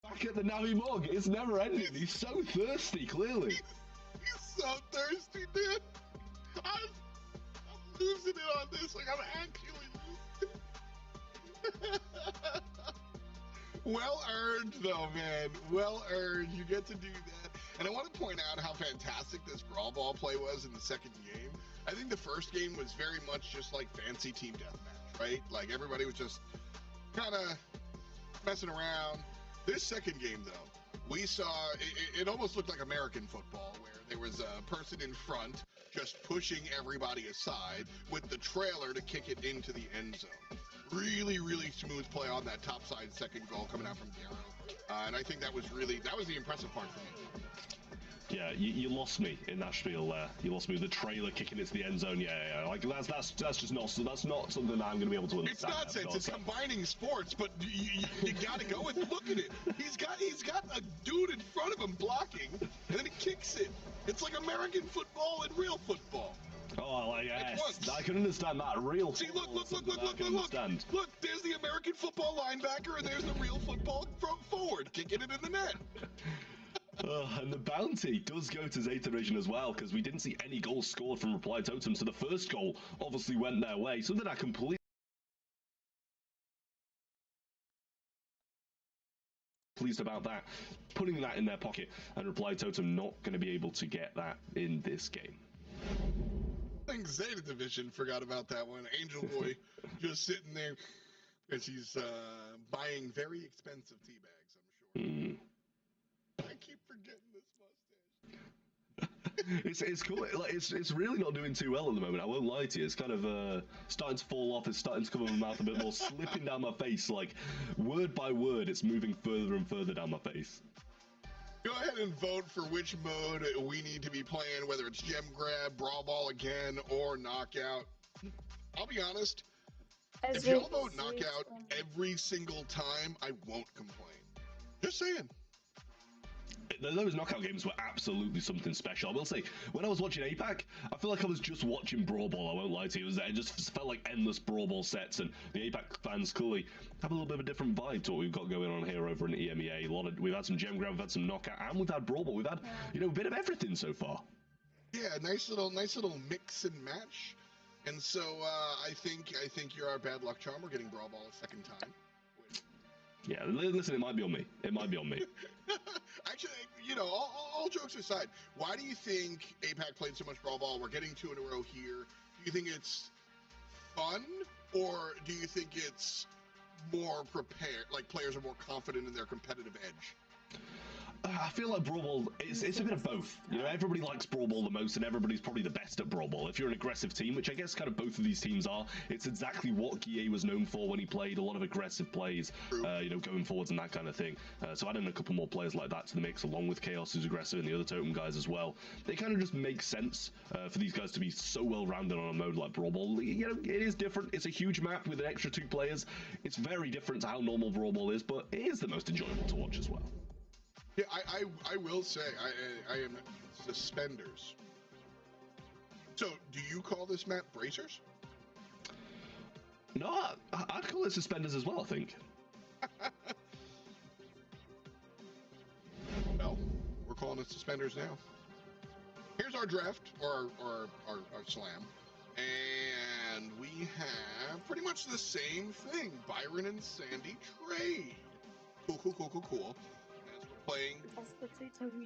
Back at the Navi mug. It's never ending. He's so thirsty, clearly. He's so thirsty, dude. I'm losing it on this. Like, I'm actually losing it. Well earned, though, man. Well earned. You get to do that. And I want to point out how fantastic this brawl ball play was in the second game. I think the first game was very much just like fancy team deathmatch, right? Like, everybody was just kind of messing around. This second game, though, we saw it almost looked like American football, where there was a person in front just pushing everybody aside with the trailer to kick it into the end zone. Really, really smooth play on that top side second goal coming out from Garrow. And I think that was the impressive part for me. Yeah, you lost me in that spiel there. You lost me with the trailer kicking it to the end zone. Yeah. Like that's just not something that I'm going to be able to understand. It's nonsense. It's combining sports, but you got to go with. Look at it. He's got a dude in front of him blocking, and then he kicks it. It's like American football and real football. Oh, like, yes, I can understand that. Real. See, look. Look, there's the American football linebacker, and there's the real football forward kicking it in the net. And the bounty does go to Zeta Division as well, because we didn't see any goals scored from Reply Totem, so the first goal obviously went their way. Something I completely pleased about that, putting that in their pocket, and Reply Totem not going to be able to get that in this game. I think Zeta Division forgot about that one. Angel Boy just sitting there because he's buying very expensive tea bags, I'm sure. I keep forgetting this mustache. It's cool. Like, it's really not doing too well at the moment. I won't lie to you. It's kind of starting to fall off. It's starting to cover my mouth a bit more, slipping down my face. Like, word by word, it's moving further and further down my face. Go ahead and vote for which mode we need to be playing, whether it's Gem Grab, Brawl Ball again, or Knockout. I'll be honest, if y'all vote Knockout every single time, I won't complain. Just saying. Those knockout games were absolutely something special. I will say, when I was watching APAC, I feel like I was just watching Brawl Ball. I won't lie to you. It just felt like endless Brawl Ball sets, and the APAC fans clearly have a little bit of a different vibe to what we've got going on here over in EMEA. We've had some Gem Grab, we've had some knockout, and we've had Brawl Ball. We've had, a bit of everything so far. Yeah, nice little mix and match. And so I think you're our bad luck charm. We're getting Brawl Ball a second time. Yeah, listen, it might be on me. It might be on me. Actually, all jokes aside, why do you think APAC played so much Brawl Ball? We're getting 2 in a row here. Do you think it's fun, or do you think it's more prepared, like players are more confident in their competitive edge? I feel like Brawl Ball, it's a bit of both. Everybody likes Brawl Ball the most, and everybody's probably the best at Brawl Ball. If you're an aggressive team, which I guess kind of both of these teams are, it's exactly what Guille was known for when he played, a lot of aggressive plays, going forwards and that kind of thing. So adding a couple more players like that to the mix, along with Chaos, who's aggressive, and the other Totem guys as well, they kind of just make sense for these guys to be so well-rounded on a mode like Brawl Ball. It is different. It's a huge map with an extra 2 players. It's very different to how normal Brawl Ball is, but it is the most enjoyable to watch as well. Yeah, I will say, I am suspenders. So, do you call this map bracers? No, I'd call it suspenders as well, I think. Well, we're calling it suspenders now. Here's our draft, or our slam. And we have pretty much the same thing. Byron and Sandy trade. Cool. Playing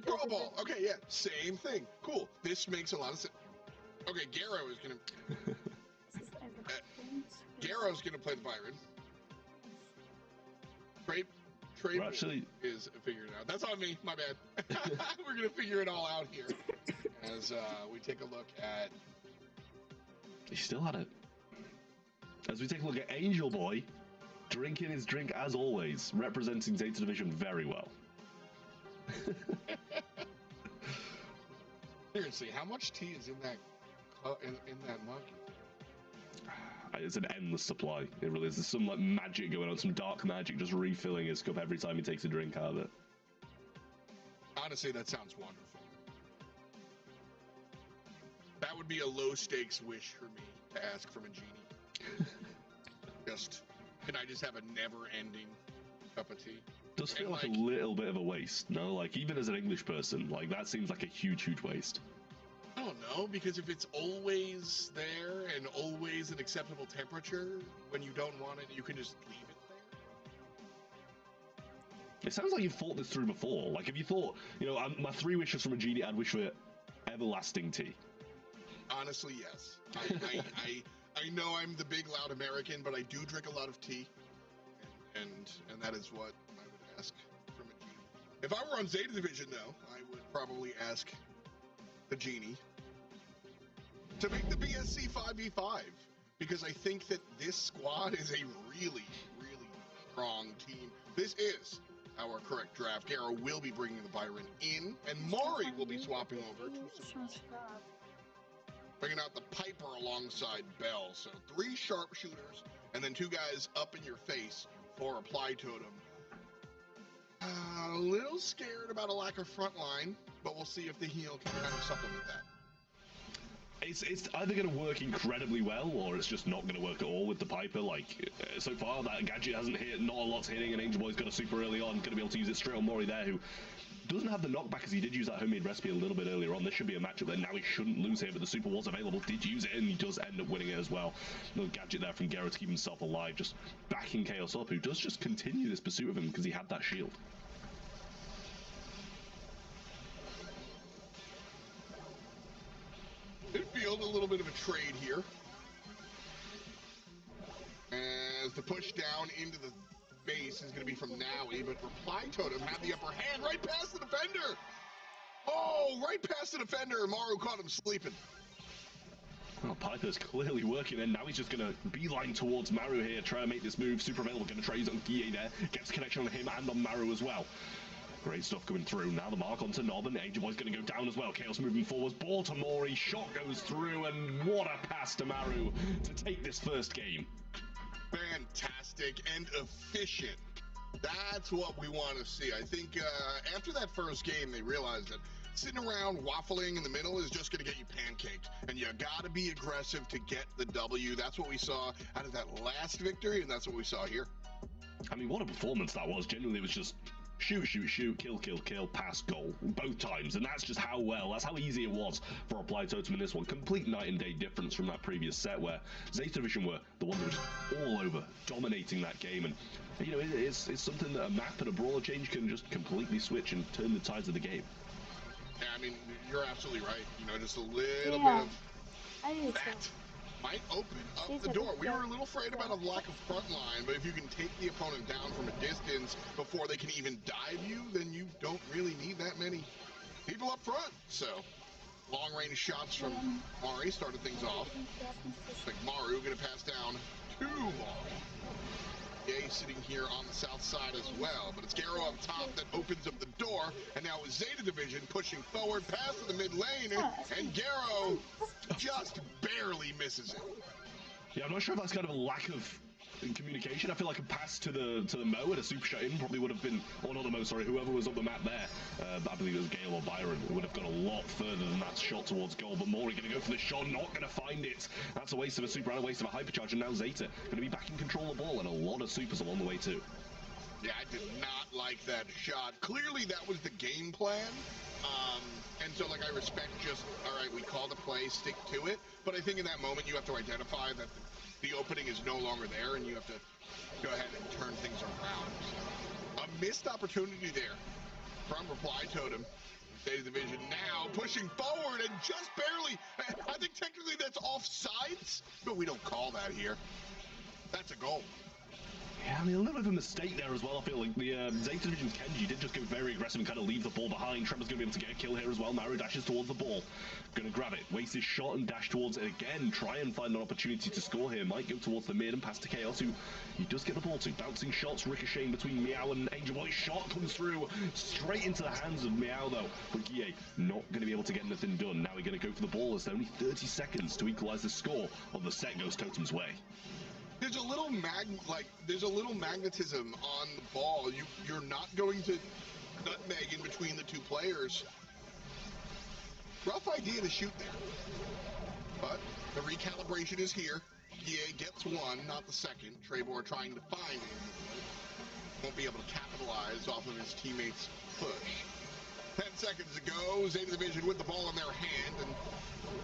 Brawl Ball. Okay, yeah, same thing. Cool. This makes a lot of sense. Okay, Garrow is gonna. Garrow's gonna play the Byron. Trade actually is figured out. That's on me. My bad. We're gonna figure it all out here as we take a look at. He still had it. As we take a look at Angel Boy, drinking his drink as always, representing Zeta Division very well. Seriously, how much tea is in that mug? It's an endless supply. It really is. There's some magic going on, some dark magic, just refilling his cup every time he takes a drink out of it. Honestly, that sounds wonderful. That would be a low stakes wish for me to ask from a genie. Can I just have a never ending cup of tea? Does feel And, like a little bit of a waste, no? Like, even as an English person, like, that seems like a huge, huge waste. I don't know, because if it's always there and always an acceptable temperature, when you don't want it, you can just leave it there. It sounds like you've thought this through before. Like, if you thought, you know, my 3 wishes from a genie, I'd wish for everlasting tea. Honestly, yes. I know I'm the big loud American, but I do drink a lot of tea, and that is what I would ask from a genie. If I were on Zeta Division, though, I would probably ask the genie to make the BSC 5v5, because I think that this squad is a really, really strong team. This is our correct draft. Garo will be bringing the Byron in, and Maury will be swapping over to some, bringing out the Piper alongside Bell. So 3 sharpshooters, and then 2 guys up in your face for Apply Totem. A little scared about a lack of front line, but we'll see if the heal can kind of supplement that. It's either going to work incredibly well, or it's just not going to work at all with the Piper. Like, so far, that gadget hasn't hit, not a lot's hitting, and Angel Boy's got a super early on, going to be able to use it straight on Mori there, who doesn't have the knockback, as he did use that homemade recipe a little bit earlier on. This should be a matchup that now he shouldn't lose here, but the super was available, did use it, and he does end up winning it as well. Little gadget there from Garo to keep himself alive, just backing Chaos up, who does just continue this pursuit of him because he had that shield. Midfield, a little bit of a trade here. As the push down into the base is going to be from Nowie, but Reply Totem had the upper hand right past the defender. Oh, right past the defender. Maru caught him sleeping. Well, Piper's clearly working, and now he's just going to beeline towards Maru here, try to make this move. Super available, going to try his on Guille there. Gets connection on him and on Maru as well. Great stuff coming through. Now the mark onto Nob, and Angel Boy's going to go down as well. Chaos moving forwards. Ball to Mori. Shot goes through, and what a pass to Maru to take this first game. Fantastic and efficient. That's what we want to see. I think after that first game, they realized that sitting around waffling in the middle is just going to get you pancaked, and you got to be aggressive to get the W. That's what we saw out of that last victory, and that's what we saw here. I mean, what a performance that was. Genuinely, it was just shoot, shoot, shoot, kill, kill, kill, pass, goal, both times. And that's just how easy it was for Apply Totem in this one. Complete night and day difference from that previous set where Zeta Division were the ones that were just all over, dominating that game. And, you know, it's something that a map and a brawler change can just completely switch and turn the tides of the game. Yeah, I mean, you're absolutely right. You know, just a little bit of that might open up the door. We were a little afraid about a lack of front line, but if you can take the opponent down from a distance before they can even dive you, then you don't really need that many people up front. So, long-range shots from Mari started things off. Looks like Maru going to pass down to Mari. Gay sitting here on the south side as well, but it's Garo up top that opens up the door, and now with Zeta Division pushing forward past the mid lane, and Garo just barely misses it. Yeah, I'm not sure if that's kind of a lack of communication. I feel like a pass to the Mo and a super shot in probably would have been, or not the Mo, sorry, whoever was on the map there. I believe it was Gale or Byron. It would have gone a lot further than that shot towards goal, but Mori going to go for the shot, not going to find it. That's a waste of a super and a waste of a hypercharge, and now Zeta going to be back in control of the ball, and a lot of supers along the way too. Yeah, I did not like that shot. Clearly that was the game plan. And so, like, I respect just, all right, we called a play, stick to it. But I think in that moment you have to identify that the opening is no longer there, and you have to go ahead and turn things around. So, a missed opportunity there from Reply Totem. Zeta Division now pushing forward and just barely, I think technically that's offsides, but we don't call that here. That's a goal. Yeah, I mean, a little bit of a mistake there as well. I feel like the Zeta Division's Kenji did just go very aggressive and kind of leave the ball behind. Trevor's going to be able to get a kill here as well. Maru dashes towards the ball. Going to grab it. Waste his shot and dash towards it again. Try and find an opportunity to score here. Might go towards the mid and pass to Chaos, who he does get the ball to. Bouncing shots, ricocheting between Meow and Angel Boy. Shot comes through straight into the hands of Meow, though. But Guille not going to be able to get anything done. Now we're going to go for the ball as only 30 seconds to equalize the score of the set goes Totem's way. There's a little magnetism on the ball. You're not going to nutmeg in between the two players. Rough idea to shoot there. But the recalibration is here. EA gets one, not the second. Trebor trying to find it. won't be able to capitalize off of his teammates' push. 10 seconds ago, Zeta Division with the ball in their hand, and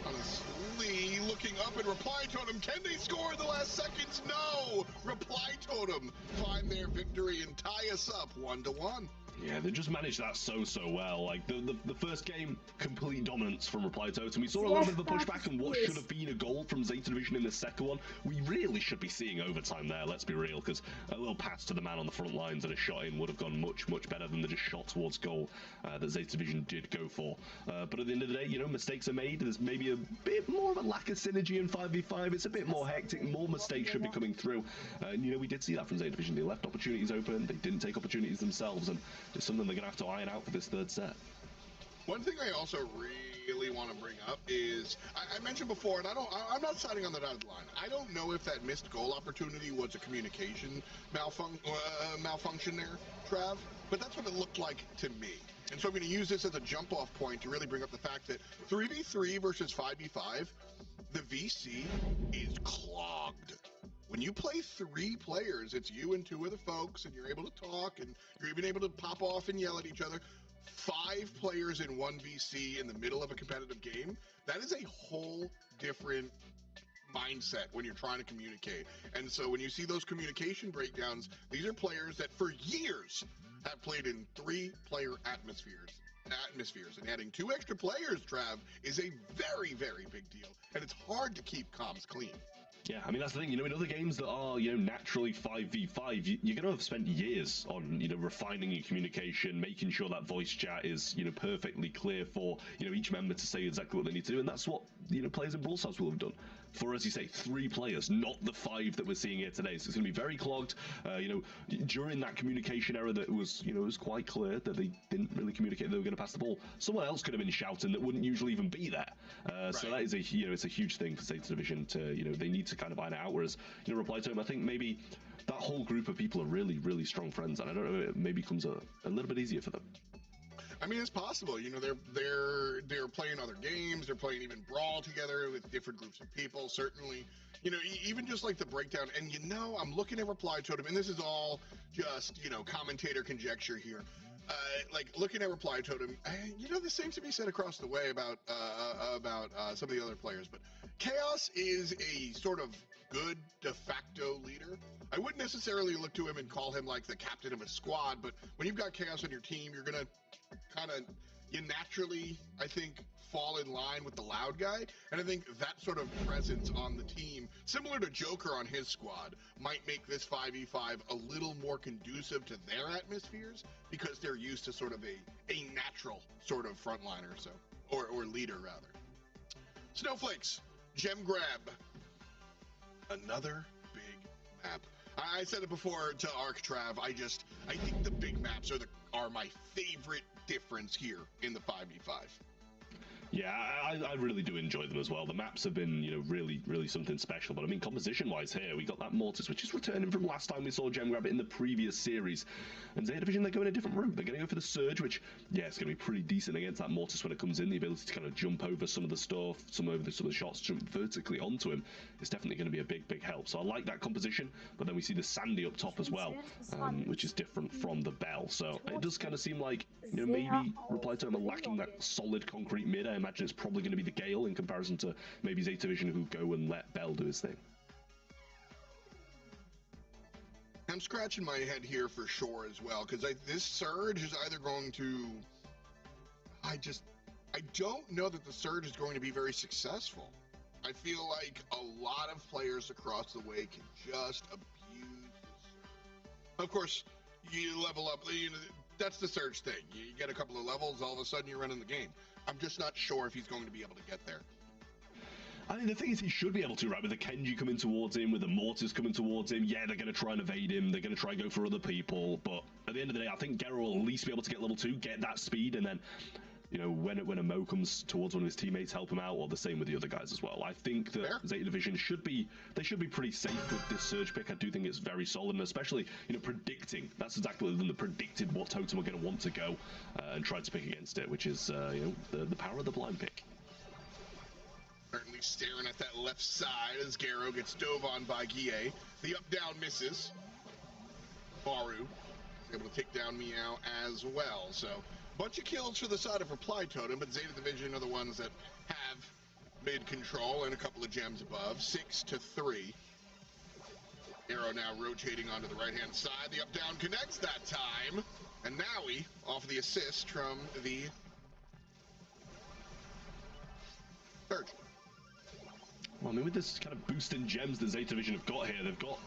honestly, looking up at Reply Totem, can they score in the last seconds? No! Reply Totem find their victory and tie us up 1-1. Yeah, they just managed that so well. Like the first game, complete dominance from Reply Totem. We saw a little bit of a pushback and what should have been a goal from Zeta Division in the second one. We really should be seeing overtime there, let's be real, because a little pass to the man on the front lines and a shot in would have gone much better than the just shot towards goal that Zeta Division did go for. But at the end of the day, you know, mistakes are made. There's maybe a bit more of a lack of synergy in 5v5. It's a bit more hectic. More mistakes should be coming through. And, you know, we did see that from Zeta Division. They left opportunities open. They didn't take opportunities themselves. And it's something they're going to have to iron out for this third set. One thing I also really want to bring up is, I mentioned before, and I'm not siding on the dotted line. I don't know if that missed goal opportunity was a communication malfunction there, Trav, but that's what it looked like to me. And so I'm going to use this as a jump-off point to really bring up the fact that 3v3 versus 5v5, the VC is clogged. When you play 3 players, it's you and 2 other folks, and you're able to talk, and you're even able to pop off and yell at each other. 5 players in 1 VC in the middle of a competitive game, that is a whole different mindset when you're trying to communicate. And so when you see those communication breakdowns, these are players that for years have played in 3-player atmospheres. And adding 2 extra players, Trav, is a very big deal. And it's hard to keep comms clean. Yeah, I mean, that's the thing, you know, in other games that are, you know, naturally 5v5, you're going to have spent years on, you know, refining your communication, making sure that voice chat is, you know, perfectly clear for, you know, each member to say exactly what they need to do, and that's what, you know, players in Brawl Stars will have done. For, as you say, 3 players, not the 5 that we're seeing here today. So it's going to be very clogged. You know, during that communication error that was, you know, it was quite clear that they didn't really communicate they were going to pass the ball. Someone else could have been shouting that wouldn't usually even be there. Right. So that is a, you know, it's a huge thing for Zeta Division to, you know, they need to kind of iron it out. Whereas, you know, Reply Totem, I think maybe that whole group of people are really strong friends, and I don't know, it maybe becomes a little bit easier for them. I mean, it's possible. You know, they're playing other games. They're playing even Brawl together with different groups of people. Certainly, you know, even just like the breakdown. And you know, I'm looking at Reply Totem, and this is all just, you know, commentator conjecture here. Like looking at Reply Totem, you know, the same to be said across the way about some of the other players. But Chaos is a sort of good de facto leader. I wouldn't necessarily look to him and call him like the captain of a squad, but when you've got Chaos on your team, you're gonna you naturally, I think, fall in line with the loud guy. And I think that sort of presence on the team, similar to Joker on his squad, might make this 5v5 a little more conducive to their atmospheres because they're used to sort of a natural sort of frontliner, so, or leader rather. Snowflakes, Gem Grab, another big map. I said it before to Arc Trav, I think the big maps are my favorite difference here in the 5v5. Yeah, I really do enjoy them as well. The maps have been, you know, really something special. But I mean, composition-wise here, we got that Mortis, which is returning from last time we saw Gem Grab it in the previous series. And Zeta Division, they're going a different route. They're going to go for the Surge, which, yeah, it's going to be pretty decent against that Mortis when it comes in. The ability to kind of jump over some of the stuff, some of the shots, jump vertically onto him. It's definitely going to be a big help. So I like that composition. But then we see the Sandy up top as well, which is different from the Bell. So it does kind of seem like, you know, maybe Reply Totem are lacking that solid concrete mid. I imagine it's probably going to be the Gale in comparison to maybe Zeta Division, who go and let Bell do his thing. I'm scratching my head here for sure as well, because this Surge is either going to... I don't know that the Surge is going to be very successful. I feel like a lot of players across the way can just abuse the Surge. Of course, you level up, you know, that's the Surge thing. You get a couple of levels, all of a sudden you're running the game. I'm just not sure if he's going to be able to get there. I mean, the thing is, he should be able to, right? With the Kenji coming towards him, with the Mortis coming towards him, yeah, they're going to try and evade him. They're going to try and go for other people. But at the end of the day, I think Gero will at least be able to get level 2, get that speed, and then, you know, when a Mo comes towards one of his teammates, help him out, or the same with the other guys as well. I think that Zeta Division should be pretty safe with this Surge pick. I do think it's very solid, and especially, you know, predicting. That's exactly what they predicted what totem are going to want to go and try to pick against it, which is, you know, the power of the blind pick. Certainly staring at that left side as Gero gets dove on by Guille. The up-down misses. Maru able to take down Meow as well. So, bunch of kills for the side of Reply Totem, but Zeta Division are the ones that have mid control and a couple of gems above. 6-3. Arrow now rotating onto the right-hand side. The up-down connects that time. And Naui off the assist from the Surge. Well, I mean, with this kind of boost in gems that Zeta Division have got here, they've got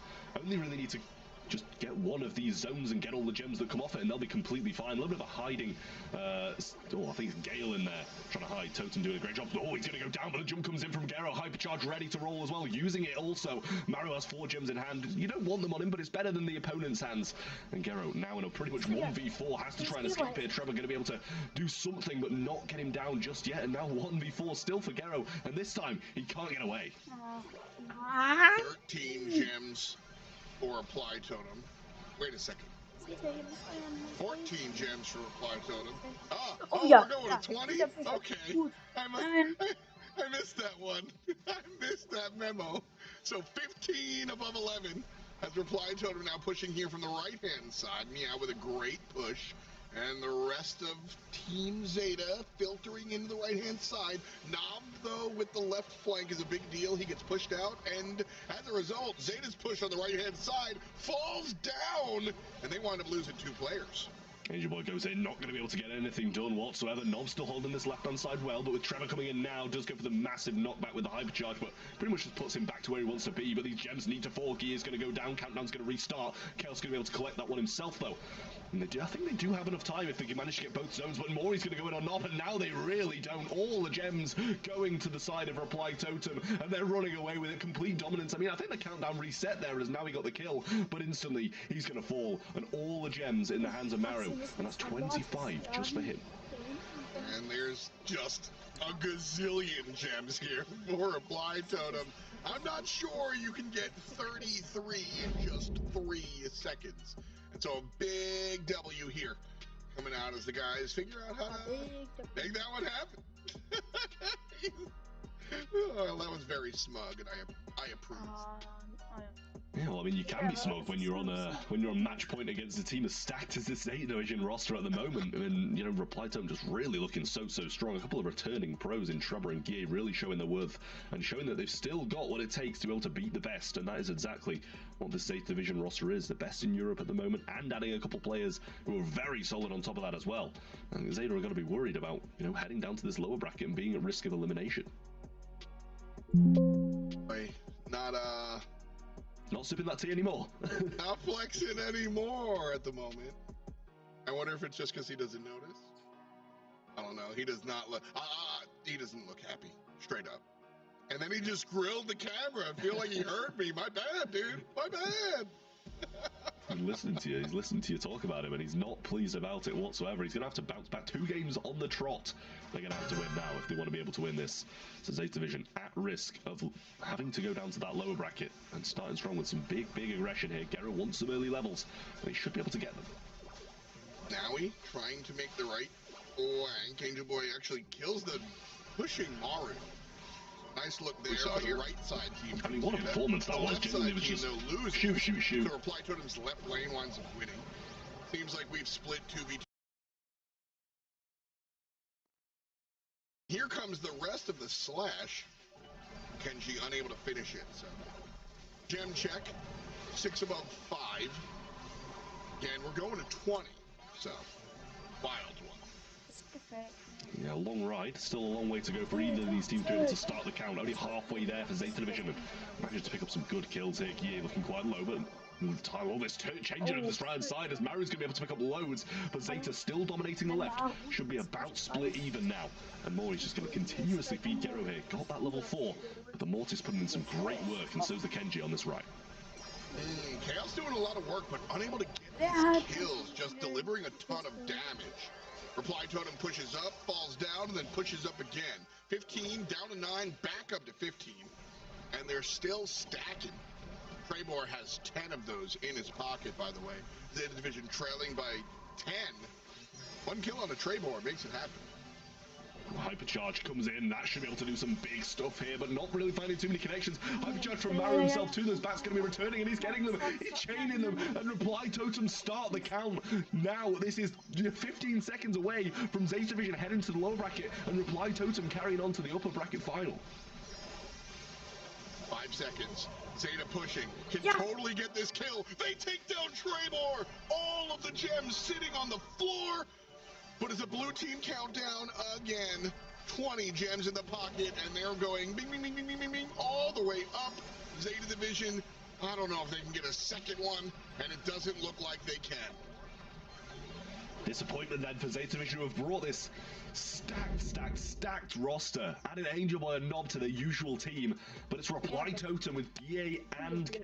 only really need to just get one of these zones and get all the gems that come off it, and they'll be completely fine. A little bit of a hiding. I think it's Gale in there trying to hide. Totem doing a great job. Oh, he's going to go down, but the jump comes in from Gero. Hypercharge ready to roll as well, using it also. Mario has 4 gems in hand. You don't want them on him, but it's better than the opponent's hands. And Gero now in a pretty much 1v4 has to try and escape here. Trevor going to be able to do something, but not get him down just yet. And now 1v4 still for Gero, and this time he can't get away. 13 gems for Reply Totem. Wait a second. 14 gems for Reply Totem. Ja, we're going to 20? Okay. I missed that one. I missed that memo. So 15 above 11 as Reply Totem now pushing here from the right-hand side. Meow with a great push. And the rest of Team Zeta filtering into the right-hand side. Nob, though, with the left flank is a big deal. He gets pushed out, and as a result, Zeta's push on the right-hand side falls down, and they wind up losing 2 players. Angel Boy goes in, not going to be able to get anything done whatsoever. Nob still holding this left-hand side well, but with Trevor coming in now, does go for the massive knockback with the hypercharge, but pretty much just puts him back to where he wants to be. But these gems need to fall. Gear's going to go down, Countdown's going to restart. Chaos going to be able to collect that one himself, though. And I think they do have enough time if they can manage to get both zones, but Mori's going to go in on Nob, and now they really don't. All the gems going to the side of Reply Totem, and they're running away with it. Complete dominance. I mean, I think the countdown reset there as now he got the kill, but instantly he's going to fall, and all the gems in the hands of Maru, and that's 25 just for him. And there's just a gazillion gems here for Reply Totem. I'm not sure you can get 33 in just 3 seconds. And so a big W here coming out as the guys figure out how to make that one happen. Oh, that was very smug, and I approve. Yeah, well, I mean, you can be smug when you're on match point against a team as stacked as this Zeta Division roster at the moment. I mean, you know, Reply Totem just really looking so strong. A couple of returning pros in Trevor and Guy really showing their worth and showing that they've still got what it takes to be able to beat the best, and that is exactly what this Zeta Division roster is. The best in Europe at the moment, and adding a couple players who are very solid on top of that as well. And Zeta are going to be worried about, you know, heading down to this lower bracket and being at risk of elimination. Not sipping that tea anymore. Not flexing anymore at the moment. I wonder if it's just because he doesn't notice. I don't know. He does not look. He doesn't look happy. Straight up. And then he just grilled the camera. I feel like he heard me. My bad, dude. My bad. He's listening to you. He's listening to you talk about him, and he's not pleased about it whatsoever. He's going to have to bounce back 2 games on the trot. They're going to have to win now if they want to be able to win this. So Zeta Division at risk of having to go down to that lower bracket and starting strong with some big aggression here. Gero wants some early levels, and he should be able to get them. Naui trying to make the right flank. Angel Boy actually kills the pushing Maru. Nice look there for the right side team. I mean, what a performance that was. Genuinely, was just shoot. So Reply Totem's left lane winds up winning. Seems like we've split 2v2. Here comes the rest of the slash. Kenji unable to finish it. So gem check. 6 above 5. Again, we're going to 20. So wild one. Yeah, long ride. Still a long way to go for either of these teams to be able to start the count. Only halfway there for Zeta Division. And managed to pick up some good kills here. Gie looking quite low, but all this changing over this right side as Maru's going to be able to pick up loads. But Zeta still dominating the left. Should be about split even now. And Mori's just going to continuously feed Gero here. Got that level 4. But the Mortis putting in some great work, and so's the Kenji on this right. Chaos doing a lot of work, but unable to get these kills. Just delivering a ton of damage. Reply Totem pushes up, falls down, and then pushes up again. 15, down to 9, back up to 15. And they're still stacking. Trebor has 10 of those in his pocket, by the way. Zeta Division trailing by 10. 1 kill on a Trebor makes it happen. Hypercharge comes in. That should be able to do some big stuff here, but not really finding too many connections. Hypercharge from Maru himself too. Those bats going to be returning, and he's getting them. He's chaining them, and Reply Totem start the count. Now, this is 15 seconds away from Zeta Division heading to the lower bracket, and Reply Totem carrying on to the upper bracket final. 5 seconds. Zeta pushing. Can totally get this kill. They take down Tremor. All of the gems sitting on the floor. But it's a blue team countdown again. 20 gems in the pocket, and they're going bing, bing, bing, bing, bing, bing, bing, all the way up. Zeta Division, I don't know if they can get a second one, and it doesn't look like they can. Disappointment then for Zeta Division, who have brought this stacked roster. Added Angel Boy and Nob to their usual team, but it's Reply Totem with Guille and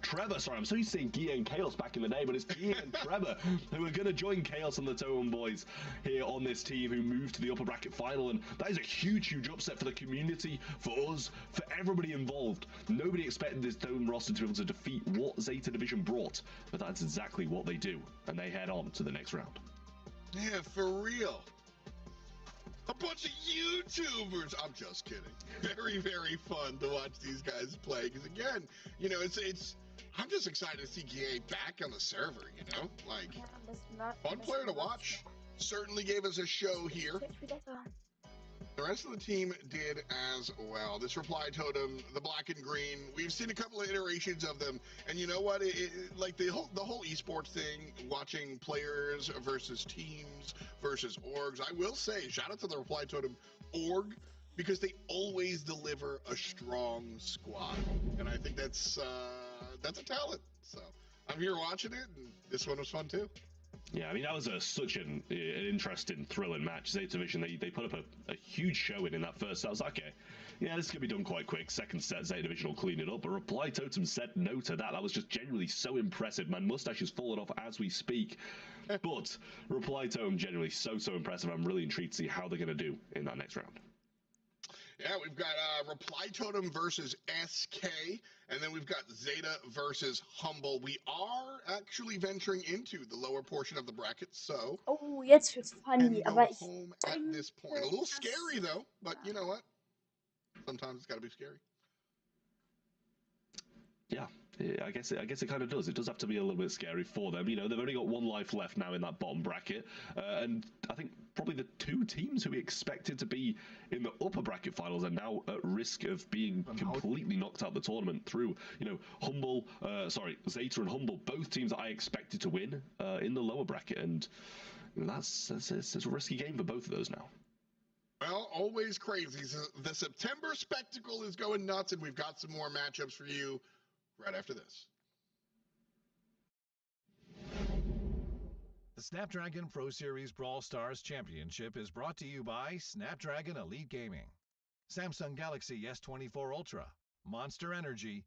Trevor. Sorry, I'm so used to saying Guille and Chaos back in the day, but it's Guille and Trevor who are going to join Chaos and the Totem Boys here on this team, who moved to the upper bracket final, and that is a huge upset for the community, for us, for everybody involved. Nobody expected this Totem roster to be able to defeat what Zeta Division brought, but that's exactly what they do, and they head on to the next round. Yeah, for real. A bunch of YouTubers. I'm just kidding. Very, very fun to watch these guys play. Because again, you know, it's. I'm just excited to see GA back on the server. You know, like fun player to watch. Certainly gave us a show here. The rest of the team did as well. This Reply Totem, the black and green, we've seen a couple of iterations of them, and you know what? Like the whole esports thing, watching players versus teams versus orgs. I will say, shout out to the Reply Totem org, because they always deliver a strong squad, and I think that's a talent. So I'm here watching it, and this one was fun too. Yeah, I mean, that was such an interesting, thrilling match. Zeta Division, they put up a huge showing in that first set. I was like, okay, yeah, this is going to be done quite quick. Second set, Zeta Division will clean it up. But Reply Totem said no to that. That was just genuinely so impressive. My mustache is falling off as we speak. But Reply Totem, generally so impressive. I'm really intrigued to see how they're going to do in that next round. Yeah, we've got Reply Totem versus SK, and then we've got Zeta versus Humble. We are actually venturing into the lower portion of the bracket, so... Oh, jetzt wird's funny, aber ich... home at this point. A little scary, though, but you know what? Sometimes it's got to be scary. Yeah, I guess it kind of does. It does have to be a little bit scary for them. You know, they've only got one life left now in that bottom bracket, and I think probably the two teams who we expected to be in the upper bracket finals are now at risk of being completely knocked out the tournament through, you know, Zeta and Humble, both teams that I expected to win in the lower bracket, and you know, it's a risky game for both of those now. Well, always crazy. So the September spectacle is going nuts, and we've got some more matchups for you right after this. The Snapdragon Pro Series Brawl Stars Championship is brought to you by Snapdragon Elite Gaming, Samsung Galaxy S24 Ultra, Monster Energy,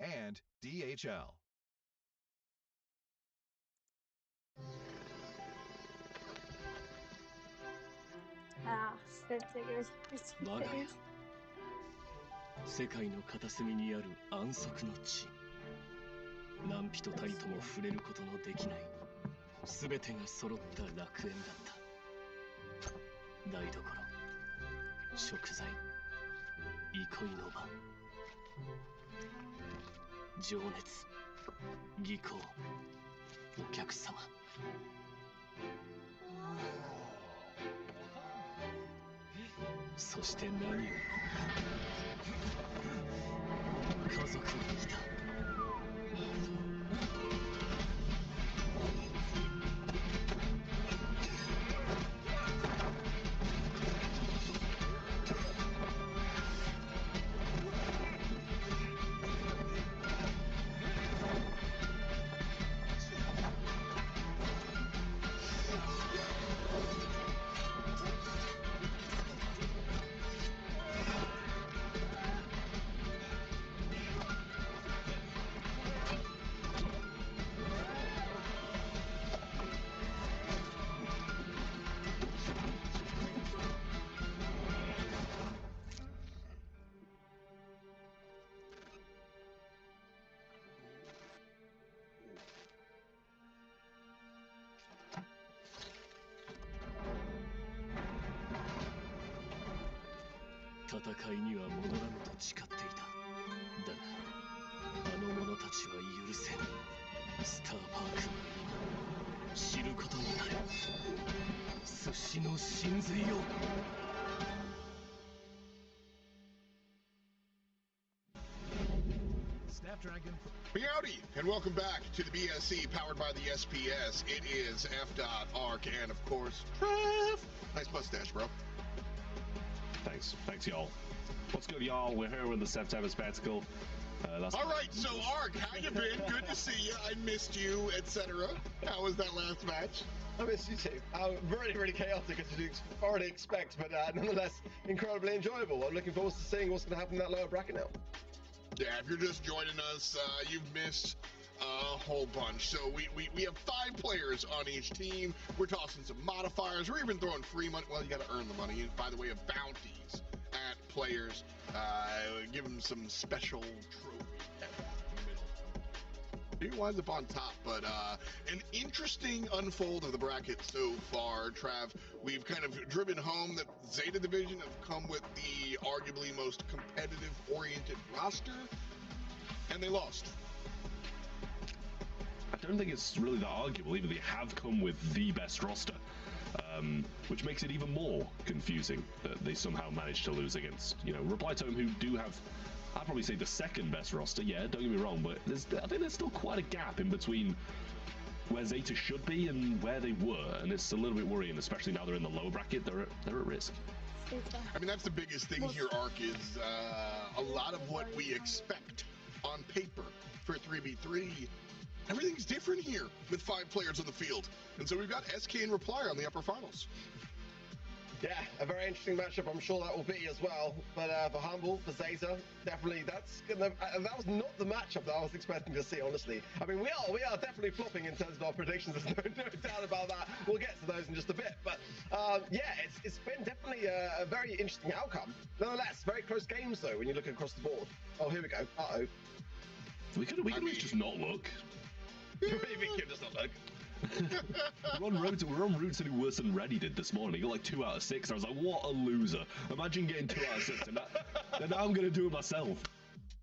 and DHL. Ah, figures. 我が家世界の片隅にある安息の地何人たりとも触れることのできない全てが揃った楽園だった台所食材憩いの場情熱技巧お客様そして何よりも家族がいた戦いには戻らぬと誓っていた。だがあの者たちは許せぬ。スターパークは今知ることになる。寿司の真髄を。Snapdragon. Howdy, and welcome back to the BSC powered by the SPS. It is F.Arc and, of course, Trev. Nice mustache, bro. Thanks, y'all. What's good, y'all? We're here with the September Spectacle. All right, so Arc, how you been? Good to see you. I missed you, etc. How was that last match? I missed you too. Really, really chaotic as you'd already expect, but nonetheless incredibly enjoyable. I'm looking forward to seeing what's going to happen in that lower bracket now. Yeah, if you're just joining us, you've missed a whole bunch. So we have 5 players on each team. We're tossing some modifiers. We're even throwing free money. Well, you got to earn the money by the way of bounties at players. Give them some special trophy. He winds up on top, but an interesting unfold of the bracket so far, Trav. We've kind of driven home that Zeta Division have come with the arguably most competitive-oriented roster, and they lost. I don't think it's really that arguable either. They have come with the best roster, which makes it even more confusing that they somehow managed to lose against, Reply Tome, who do have, I'd probably say, the second best roster. Yeah, don't get me wrong, but I think there's still quite a gap in between where Zeta should be and where they were, and it's a little bit worrying, especially now they're in the lower bracket. They're at risk. I mean, that's the biggest thing here, Arc, is a lot of what we expect on paper for 3v3. Everything's different here with 5 players on the field. And so we've got SK and Reply on the upper finals. Yeah, a very interesting matchup. I'm sure that will be as well. But for Humble, for Zeta, definitely that was not the matchup that I was expecting to see, honestly. I mean, we are definitely flopping in terms of our predictions. There's no doubt about that. We'll get to those in just a bit. But yeah, it's been definitely a very interesting outcome. Nonetheless, very close games though when you look across the board. Oh, here we go. Uh-oh. We could just not look. We could just not look. We're on route to do worse than Reddy did this morning. He got like 2 out of 6. I was like, what a loser. Imagine getting 2 out of 6 and then now I'm going to do it myself.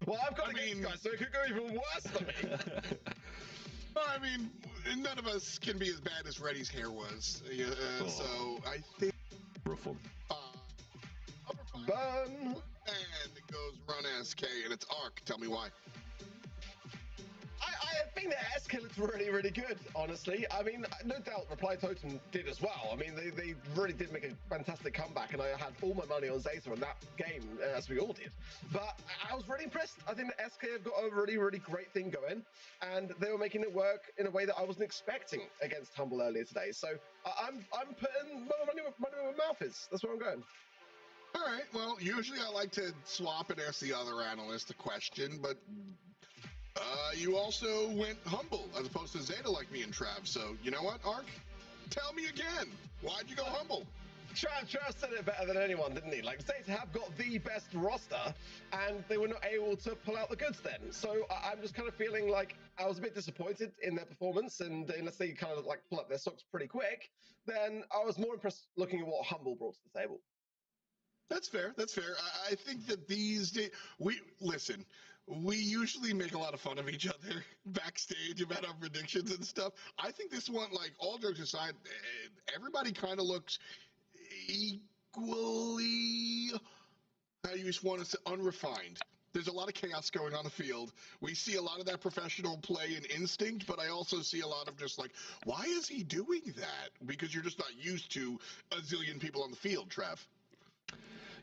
Well, I've got against guys, so it could go even worse than me. I mean, none of us can be as bad as Reddy's hair was. So I think... Rough one. Burn! And it goes Run SK, and it's Arc. Tell me why. I think that SK looked really, really good, honestly. I mean, no doubt Reply Totem did as well. I mean, they really did make a fantastic comeback, and I had all my money on Zeta in that game, as we all did. But I was really impressed. I think that SK have got a really, really great thing going, and they were making it work in a way that I wasn't expecting against Humble earlier today. So I'm putting money where my mouth is. That's where I'm going. All right, well, usually I like to swap and ask the other analyst a question, but you also went Humble as opposed to Zeta like me and Trav. So, you know what, Arc? Tell me again. Why'd you go Humble? Trav said it better than anyone, didn't he? Like, Zeta have got the best roster, and they were not able to pull out the goods then. So I'm just kind of feeling like I was a bit disappointed in their performance, and unless they kind of like pull up their socks pretty quick, then I was more impressed looking at what Humble brought to the table. That's fair. That's fair. I think that these days, we usually make a lot of fun of each other backstage about our predictions and stuff. I think this one, like, all jokes aside, everybody kind of looks equally, how you just want to say, unrefined. There's a lot of chaos going on the field. We see a lot of that professional play and instinct, but I also see a lot of just like, why is he doing that? Because you're just not used to a zillion people on the field, Trev.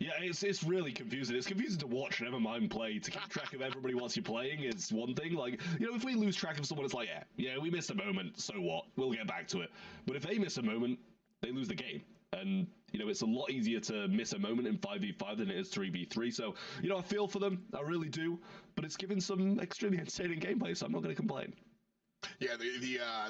Yeah, it's really confusing. It's confusing to watch, never mind play. To keep track of everybody whilst you're playing is one thing. Like, if we lose track of someone, it's like, yeah, we missed a moment, so what? We'll get back to it. But if they miss a moment, they lose the game. And, it's a lot easier to miss a moment in 5v5 than it is 3v3. So, I feel for them. I really do. But it's given some extremely entertaining gameplay, so I'm not going to complain. Yeah,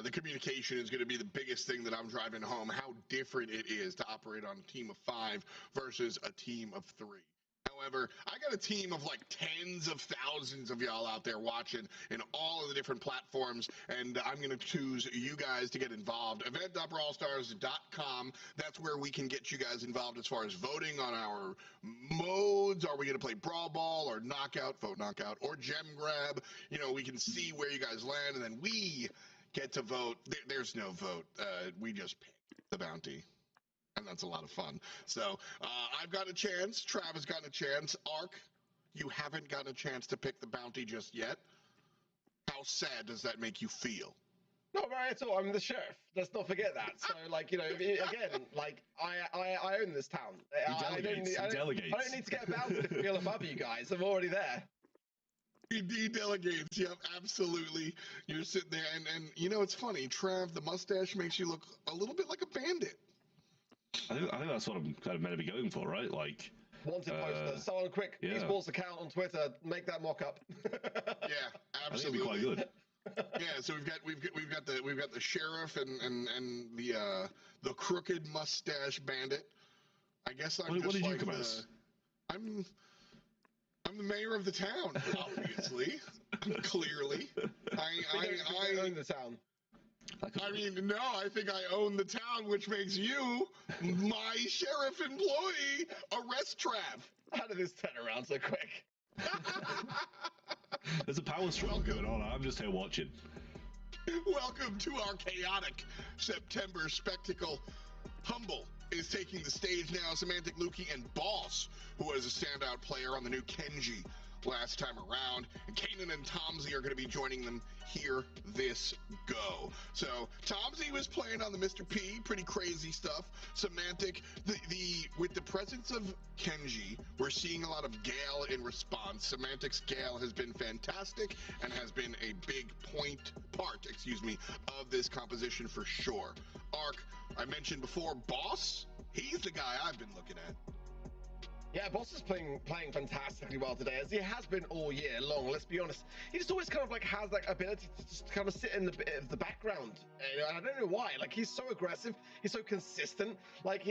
the communication is going to be the biggest thing that I'm driving home, how different it is to operate on a team of 5 versus a team of 3. How However, I got a team of like tens of thousands of y'all out there watching in all of the different platforms, and I'm going to choose you guys to get involved. Event.brawlstars.com. That's where we can get you guys involved as far as voting on our modes. Are we going to play Brawl Ball or Knockout, Vote Knockout, or Gem Grab? You know, we can see where you guys land, and then we get to vote. There's no vote. We just pick the bounty. And that's a lot of fun. So I've got a chance. Trav has gotten a chance. Ark, you haven't gotten a chance to pick the bounty just yet. How sad does that make you feel? Not very at all. I'm the sheriff. Let's not forget that. So, like, you know, again, like, I own this town. I don't need to get a bounty to feel above you guys. I'm already there. He delegates. Yep, absolutely. You're sitting there, and you know, it's funny. Trav, the mustache makes you look a little bit like a bandit. I think that's what I'm kind of meant to be going for, right? Like wanted poster. Someone quick, esports account on Twitter, make that mock up. Yeah, absolutely. I think it'd be quite good. Yeah, so we've got the sheriff and the crooked mustache bandit. I guess I'm what just did like you come as? I'm the mayor of the town, obviously. Clearly. I own the town. I mean, no, I think I own the town, which makes you my sheriff employee. Arrest Trav. How did this turn around so quick? There's a power struggle going on. I'm just here watching. Welcome to our chaotic September spectacle. Humble is taking the stage now. Semantic, Lukey, and Boss, who was a standout player on the new Kenji last time around, and Kanan and Tomsy are going to be joining them here this go. So Tomsy was playing on the Mr. P, pretty crazy stuff. Semantic, with the presence of Kenji, we're seeing a lot of Gale in response. Semantic's Gale has been fantastic and has been a big part of this composition for sure. Ark, I mentioned before, Boss, he's the guy I've been looking at. Yeah, Boss is playing fantastically well today, as he has been all year long. Let's be honest. He just always kind of like has that ability to just kind of sit in the background. And I don't know why. Like, he's so aggressive. He's so consistent. Like,